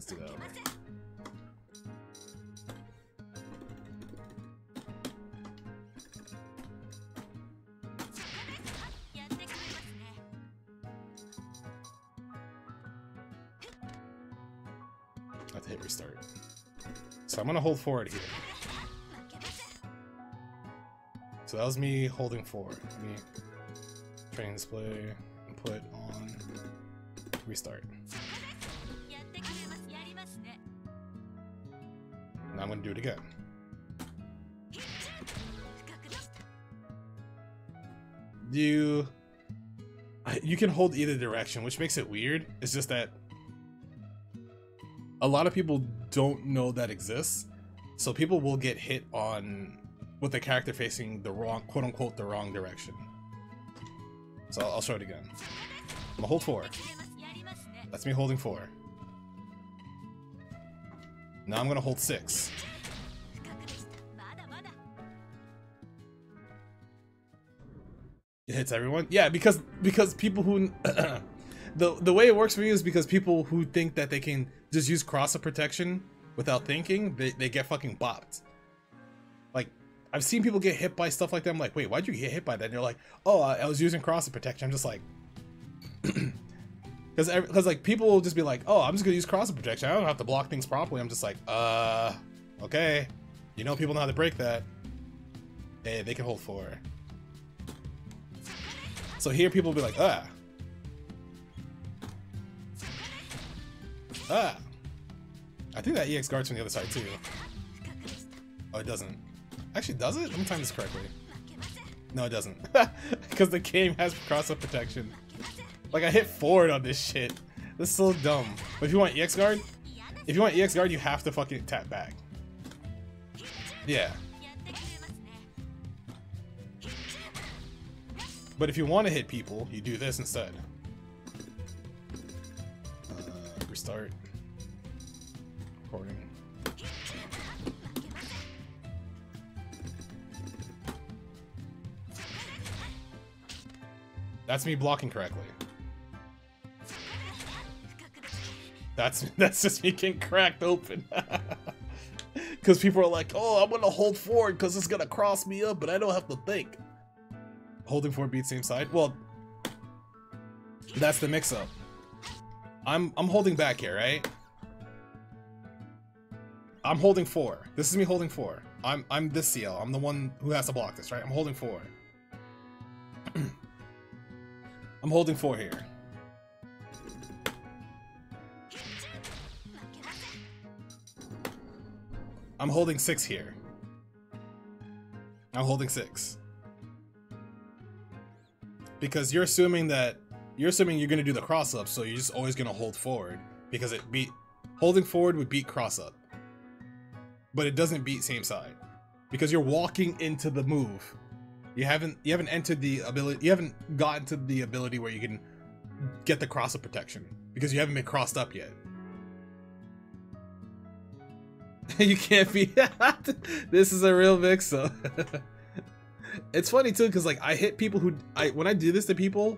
Let's do that. I have to hit restart. So I'm gonna hold forward here. So that was me holding forward. Let me train display, input on, restart. Now I'm gonna do it again. You can hold either direction, which makes it weird. It's just that a lot of people don't know that exists, so people will get hit on with the character facing the wrong, quote unquote, the wrong direction. So I'll show it again. I'm gonna hold 4. That's me holding 4. Now I'm gonna hold 6. It hits everyone? Yeah, because people who the way it works for me is because people who think that they can just use cross-up protection without thinking, they get fucking bopped. Like, I've seen people get hit by stuff like that. I'm like, wait, why'd you get hit by that? And they're like, oh, I was using cross-up protection. I'm just like, because like people will just be like, oh, I'm just gonna use cross-up protection. I don't have to block things properly. I'm just like, okay, you know, people know how to break that. Hey, they can hold 4. So here people will be like, ah. I think that EX guards from the other side too. Oh, it doesn't. Actually, does it? Let me time this correctly. No, it doesn't. Because the game has cross-up protection. Like, I hit forward on this shit. This is so dumb. But if you want EX guard, you have to fucking tap back. Yeah. But if you want to hit people, you do this instead. Restart. Recording. That's me blocking correctly. That's just me getting cracked open. Because people are like, oh, I'm gonna hold forward because it's gonna cross me up, but I don't have to think. Holding forward beats same side. Well, that's the mix-up. I'm holding back here, right? I'm holding 4. This is me holding 4. I'm this CL. I'm the one who has to block this, right? I'm holding 4. I'm holding 4 here. I'm holding 6 here. I'm holding 6. Because you're assuming you're gonna do the cross up, so you're just always gonna hold forward because holding forward would beat cross up. But it doesn't beat same side. Because you're walking into the move. You haven't entered the ability, you haven't gotten to the ability where you can get the cross up protection. Because you haven't been crossed up yet. You can't be this is a real mix up. It's funny too, because like I hit people who when I do this to people,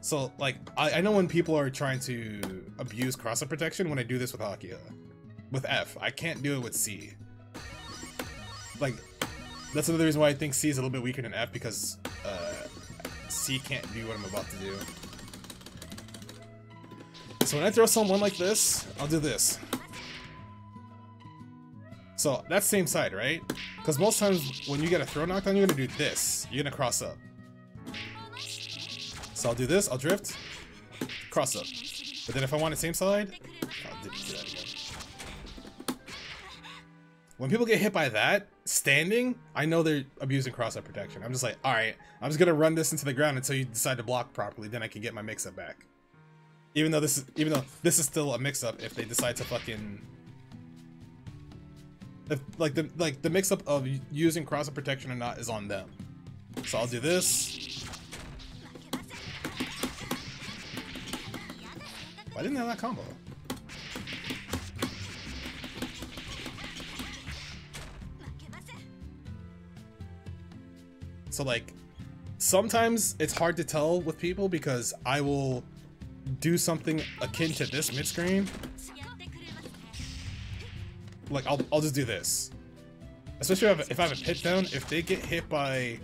so like I know when people are trying to abuse cross-up protection when I do this with Hakia. With F, I can't do it with C. Like that's another reason why I think C is a little bit weaker than F, because C can't do what I'm about to do. So when I throw someone like this, I'll do this. So that's same side, right? Because most times when you get a throw knockdown, you're gonna do this. You're gonna cross up. So I'll do this, I'll drift, cross up. But then if I want it same side, I'll do that again. When people get hit by that, standing, I know they're abusing cross-up protection. I'm just like, alright, I'm just gonna run this into the ground until you decide to block properly, then I can get my mix-up back. Even though this is still a mix-up if they decide to fucking... Like the mix-up of using cross-up protection or not is on them. So I'll do this. Why didn't I have that combo? So like, sometimes it's hard to tell with people because I will do something akin to this mid-screen, like I'll just do this. Especially if I have a pit down, if they get hit by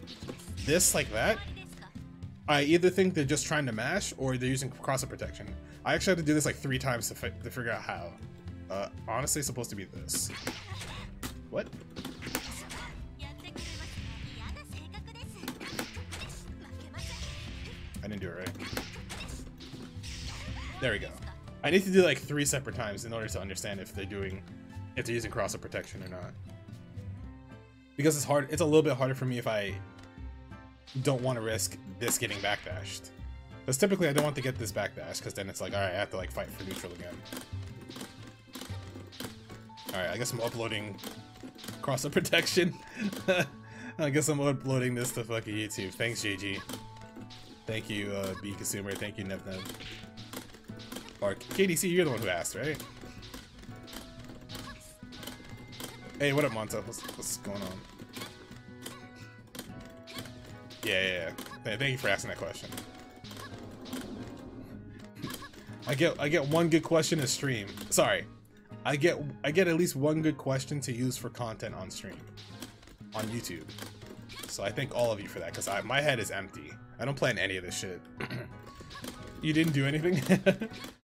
this like that, I either think they're just trying to mash or they're using cross-up protection. I actually had to do this like 3 times to figure out how. Honestly, it's supposed to be this. What? I didn't do it right. There we go. I need to do like 3 separate times in order to understand if they're using cross-up protection or not. Because it's hard. It's a little bit harder for me if I don't want to risk this getting backdashed. Because typically I don't want to get this backdash, because then it's like, alright, I have to like fight for neutral again. Alright, I guess I'm uploading cross-up protection. I guess I'm uploading this to fucking YouTube. Thanks, JG. Thank you, B Consumer. Thank you, NevNev. Or KDC, you're the one who asked, right? Hey, what up, Monta? What's going on? Yeah. Thank you for asking that question. I get one good question to stream. Sorry, I get at least one good question to use for content on stream, on YouTube. So I thank all of you for that, because my head is empty. I don't plan any of this shit. You didn't do anything?